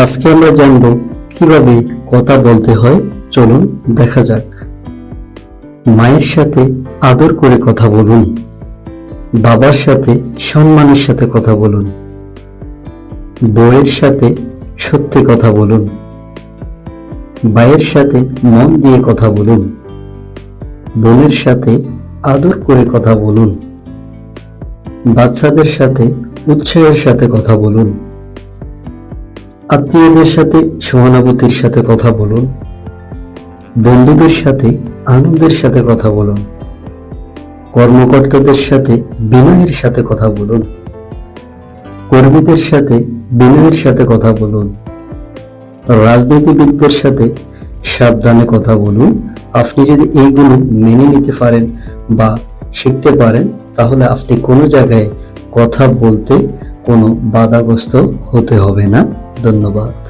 আজকে আমরা জানব কিভাবে কথা বলতে হয়। চলুন দেখা যাক। মায়ের সাথে আদর করে কথা বলুন। বাবার সাথে সম্মানের সাথে কথা বলুন। বউয়ের সাথে সত্যি কথা বলুন। ভাইয়ের সাথে মন দিয়ে কথা বলুন। বোনের সাথে আদর করে কথা বলুন। বাচ্চাদের সাথে উৎসাহের সাথে কথা বলুন। আত্মীয়দের সাথে সহানুভূতির সাথে কথা বলুন। বন্ধুদের সাথে আনন্দের সাথে কথা বলুন। কর্মকর্তাদের সাথে বিনয়ের সাথে কথা বলুন। কর্মীদের সাথে বিনয়ের সাথে কথা বলুন। রাজনীতিবিদদের সাথে সাবধানে কথা বলুন। আপনি যদি এইগুলো মেনে নিতে পারেন বা শিখতে পারেন, তাহলে আপনি কোনো জায়গায় কথা বলতে কোনো বাধাগ্রস্ত হতে হবে না। ধন্যবাদ।